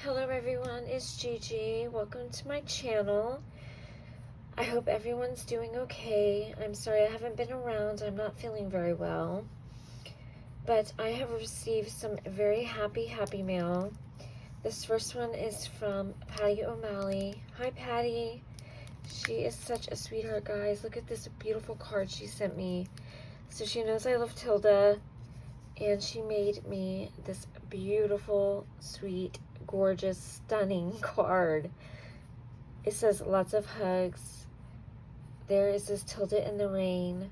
Hello everyone, it's Gigi. Welcome to my channel. I hope everyone's doing okay. I'm sorry I haven't been around. I'm not feeling very well. But I have received some very happy mail. This first one is from Patty O'Malley. Hi Patty. She is such a sweetheart, guys. Look at this beautiful card she sent me. So she knows I love Tilda, and she made me this beautiful, sweet, gorgeous, stunning card. It says lots of hugs. There is this Tilda in the rain.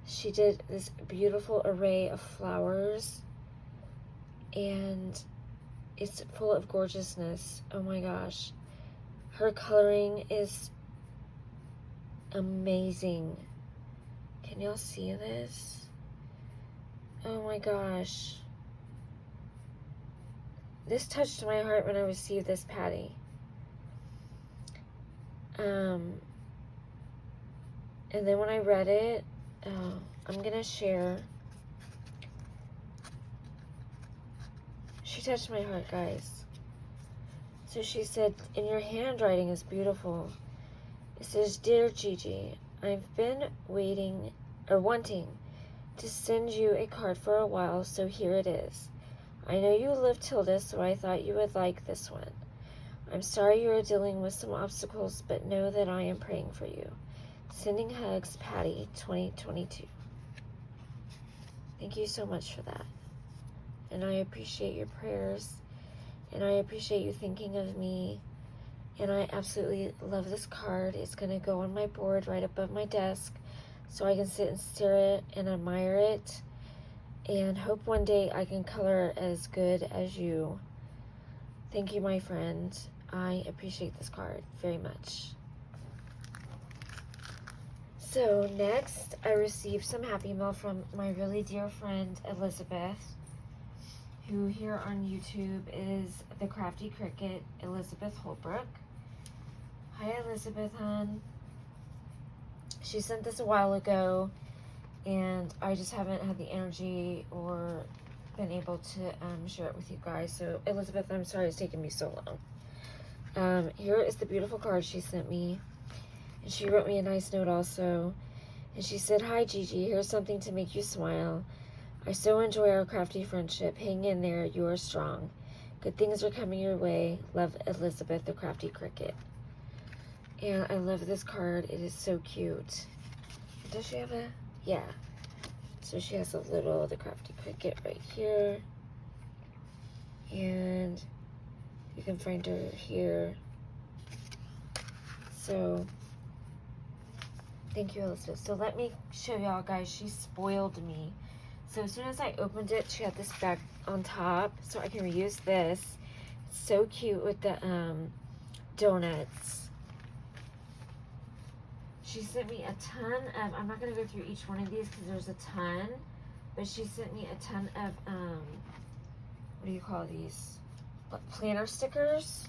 She did this beautiful array of flowers, and it's full of gorgeousness. Oh my gosh. Her coloring is amazing. Can y'all see this? Oh my gosh. This touched my heart when I received this, Patty. And then when I read it, I'm gonna share. She touched my heart, guys. So she said, "And your handwriting is beautiful." It says, "Dear Gigi, I've been wanting to send you a card for a while, so here it is. I know you love Tilda, so I thought you would like this one. I'm sorry you are dealing with some obstacles, but know that I am praying for you. Sending hugs, Patty, 2022. Thank you so much for that. And I appreciate your prayers, and I appreciate you thinking of me. And I absolutely love this card. It's going to go on my board right above my desk, so I can sit and stare at it and admire it, and hope one day I can color as good as you. Thank you, my friend. I appreciate this card very much." So next, I received some happy mail from my really dear friend Elizabeth, who here on YouTube is the Crafty Cricket, Elizabeth Holbrook. Hi Elizabeth, hon. She sent this a while ago, and I just haven't had the energy or been able to share it with you guys. So Elizabeth, I'm sorry it's taken me so long. Here is the beautiful card she sent me, and she wrote me a nice note also. And she said, "Hi Gigi, here's something to make you smile. I so enjoy our crafty friendship. Hang in there, you are strong. Good things are coming your way. Love, Elizabeth, the Crafty Cricket." And I love this card. It is so cute. Does she have a... Yeah. So she has a little, the Crafty Cricket right here. And you can find her here. So, thank you, Elizabeth. So let me show y'all, guys. She spoiled me. So as soon as I opened it, she had this bag on top, so I can reuse this. It's so cute with the donuts. She sent me a ton of, I'm not going to go through each one of these because there's a ton, but she sent me a ton of, what do you call these? Planner stickers.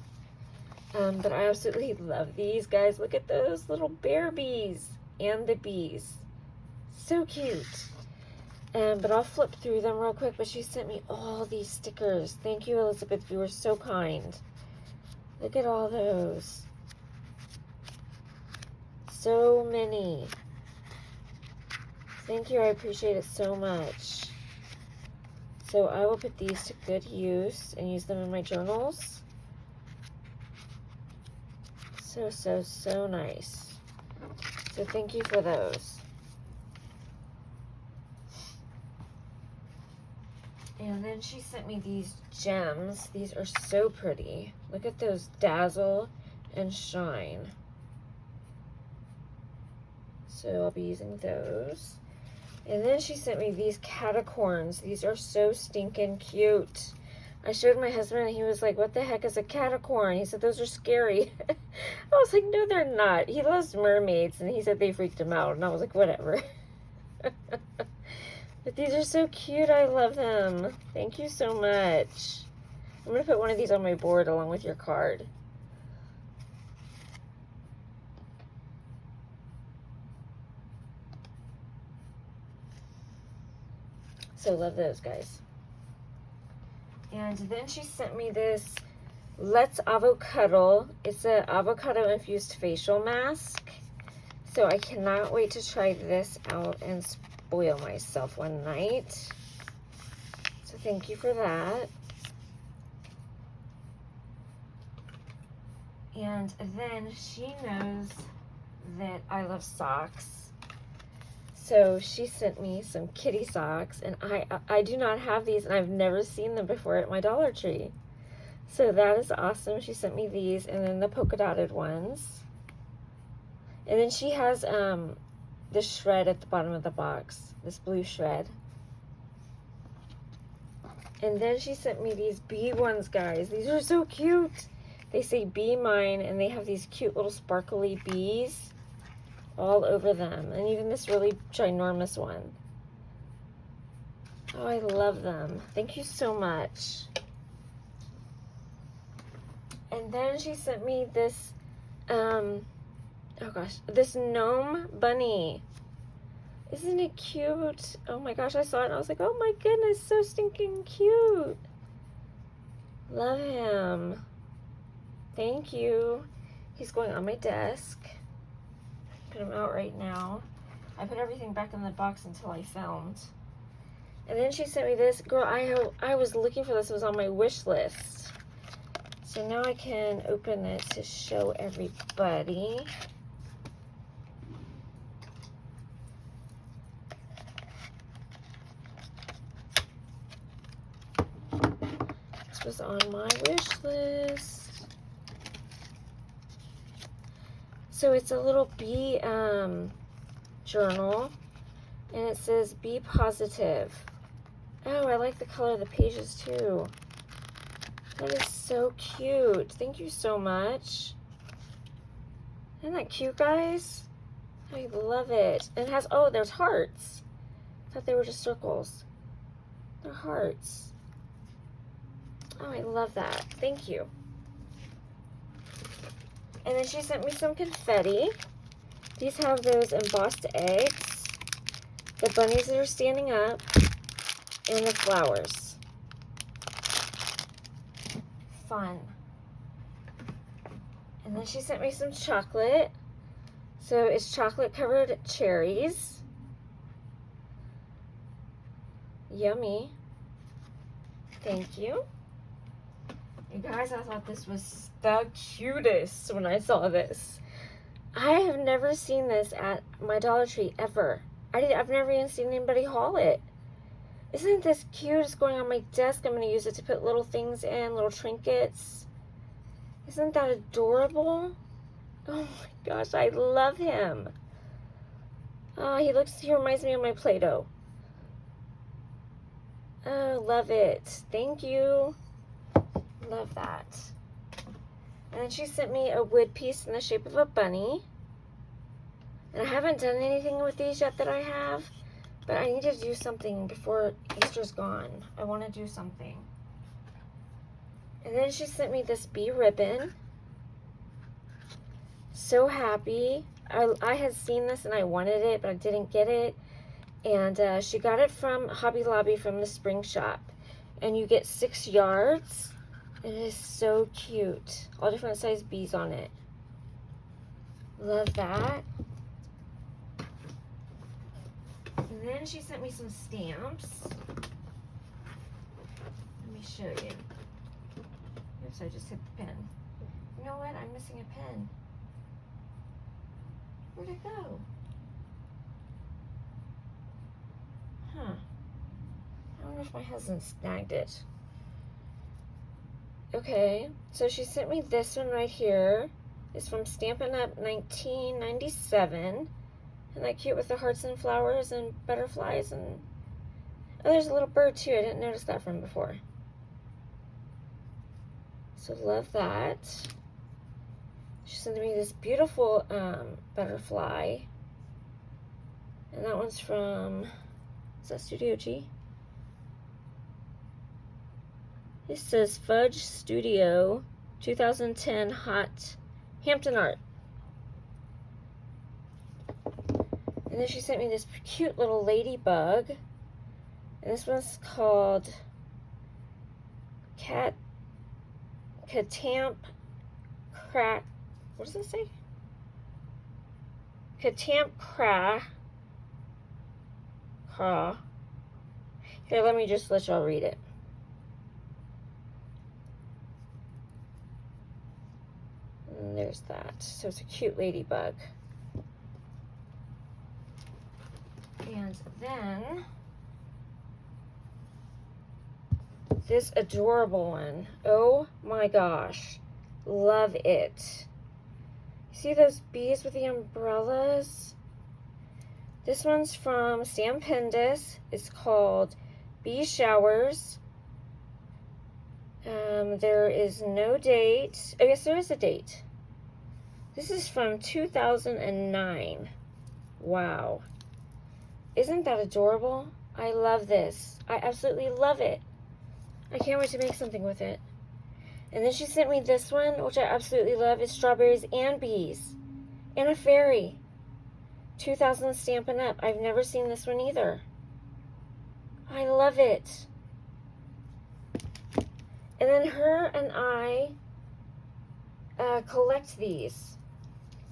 But I absolutely love these, guys. Look at those little bear bees and the bees. So cute. But I'll flip through them real quick, but she sent me all these stickers. Thank you, Elizabeth. You were so kind. Look at all those. So many. Thank you. I appreciate it so much. So I will put these to good use and use them in my journals. So nice. So thank you for those. And then she sent me these gems. These are so pretty. Look at those, dazzle and shine. So I'll be using those. And then she sent me these catacorns. These are so stinking cute. I showed my husband and he was like, "What the heck is a catacorn?" He said, "Those are scary." I was like, "No, they're not." He loves mermaids and he said they freaked him out. And I was like, whatever. But these are so cute. I love them. Thank you so much. I'm going to put one of these on my board along with your card. So love those, guys. And then she sent me this Let's Avocado. It's an avocado infused facial mask. So I cannot wait to try this out and spoil myself one night. So thank you for that. And then she knows that I love socks. So she sent me some kitty socks, and I do not have these, and I've never seen them before at my Dollar Tree. So that is awesome. She sent me these, and then the polka dotted ones. And then she has this shred at the bottom of the box, this blue shred. And then she sent me these bee ones, guys. These are so cute. They say be mine, and they have these cute little sparkly bees all over them. And even this really ginormous one. Oh, I love them. Thank you so much. And then she sent me this, oh gosh, this gnome bunny. Isn't it cute? Oh my gosh, I saw it and I was like, oh my goodness, so stinking cute. Love him. Thank you. He's going on my desk. Put him out right now. I put everything back in the box until I filmed. And then she sent me this. Girl, I was looking for this. It was on my wish list. So now I can open it to show everybody. This was on my wish list. So it's a little bee journal, and it says be positive. Oh, I like the color of the pages too. That is so cute. Thank you so much. Isn't that cute, guys? I love it. It has, oh, there's hearts. I thought they were just circles. They're hearts. Oh, I love that. Thank you. And then she sent me some confetti. These have those embossed eggs, the bunnies that are standing up, and the flowers. Fun. And then she sent me some chocolate. So it's chocolate covered cherries. Yummy. Thank you. You guys, I thought this was the cutest when I saw this. I have never seen this at my Dollar Tree ever. I've never even seen anybody haul it. Isn't this cute? It's going on my desk. I'm going to use it to put little things in, little trinkets. Isn't that adorable? Oh my gosh, I love him. He reminds me of my Play-Doh. Oh, love it. Thank you. Love that. And then she sent me a wood piece in the shape of a bunny. And I haven't done anything with these yet that I have, but I need to do something before Easter's gone. I want to do something. And then she sent me this bee ribbon. So happy. I had seen this and I wanted it, but I didn't get it. And she got it from Hobby Lobby from the spring shop. And you get 6 yards. It is so cute. All different size bees on it. Love that. And then she sent me some stamps. Let me show you. Oops, I just hit the pen. You know what? I'm missing a pen. Where'd it go? Huh. I wonder if my husband snagged it. Okay, so she sent me this one right here. It's from Stampin' Up! 1997. Isn't that cute with the hearts and flowers and butterflies? And oh, there's a little bird too. I didn't notice that from before. So love that. She sent me this beautiful butterfly. And that one's from, is that Studio G? This says Fudge Studio 2010 Hot Hampton Art. And then she sent me this cute little ladybug. And this one's called Katamp Crack. What does it say? Katamp Cra. Here, let me just let y'all read it. And there's that. So it's a cute ladybug. And then this adorable one. Oh my gosh. Love it. See those bees with the umbrellas? This one's from Sam Pendis. It's called Bee Showers. There is no date. Oh, yes, there is a date. This is from 2009. Wow. Isn't that adorable? I love this. I absolutely love it. I can't wait to make something with it. And then she sent me this one, which I absolutely love. It's strawberries and bees. And a fairy. 2000 Stampin' Up. I've never seen this one either. I love it. And then her and I collect these.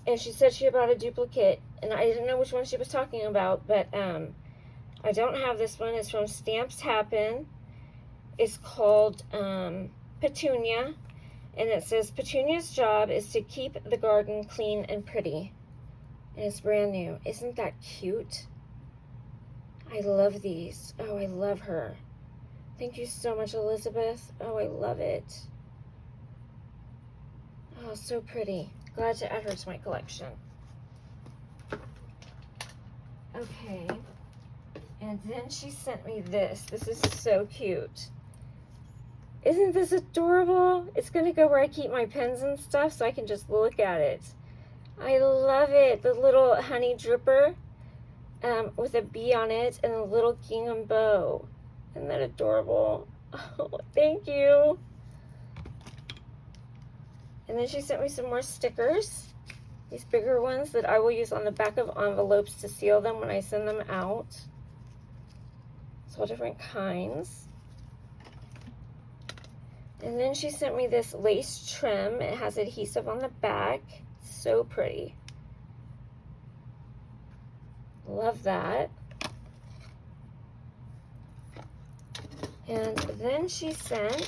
And she said she bought a duplicate. And I didn't know which one she was talking about. But I don't have this one. It's from Stamps Happen. It's called Petunia. And it says, Petunia's job is to keep the garden clean and pretty. And it's brand new. Isn't that cute? I love these. Oh, I love her. Thank you so much, Elizabeth. Oh, I love it. Oh, so pretty. Glad to add her to my collection. Okay. And then she sent me this. This is so cute. Isn't this adorable? It's going to go where I keep my pens and stuff so I can just look at it. I love it. The little honey dripper with a bee on it and a little gingham bow. Isn't that adorable? Oh, thank you. And then she sent me some more stickers. These bigger ones that I will use on the back of envelopes to seal them when I send them out. It's all different kinds. And then she sent me this lace trim. It has adhesive on the back. So pretty. Love that. And then she sent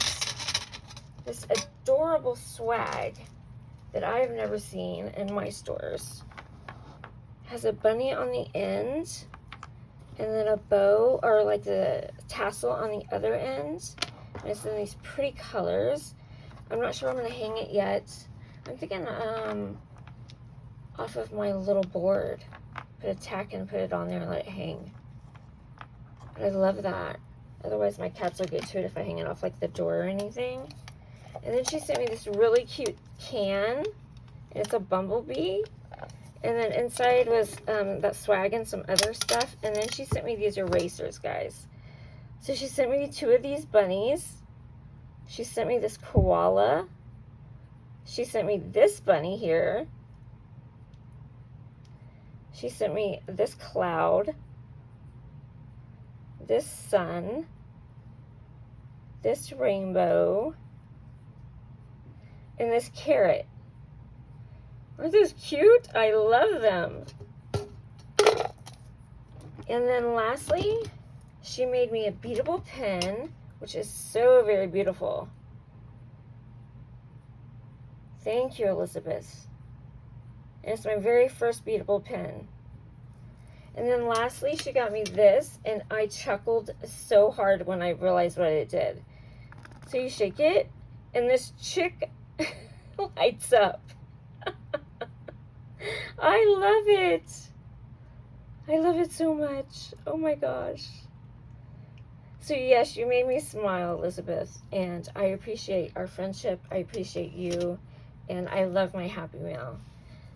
this adorable swag that I've never seen in my stores. It has a bunny on the end and then a bow or like the tassel on the other end. And it's in these pretty colors. I'm not sure I'm going to hang it yet. I'm thinking off of my little board. Put a tack and put it on there and let it hang. But I love that. Otherwise my cats will get to it if I hang it off like the door or anything. And then she sent me this really cute can. And it's a bumblebee. And then inside was that swag and some other stuff. And then she sent me these erasers, guys. So she sent me 2 of these bunnies. She sent me this koala. She sent me this bunny here. She sent me this cloud. This sun. This rainbow. And this carrot. Aren't those cute? I love them. And then lastly, she made me a beadable pen, which is so very beautiful. Thank you, Elizabeth. And it's my very first beadable pen. And then lastly, she got me this, and I chuckled so hard when I realized what it did. So you shake it, and this chick lights up. I love it. I love it so much. Oh my gosh. So yes, you made me smile, Elizabeth, and I appreciate our friendship. I appreciate you, and I love my Happy Mail.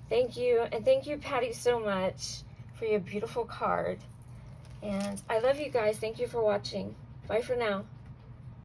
Thank you, and thank you, Patty, so much for your beautiful card. And I love you guys. Thank you for watching. Bye for now.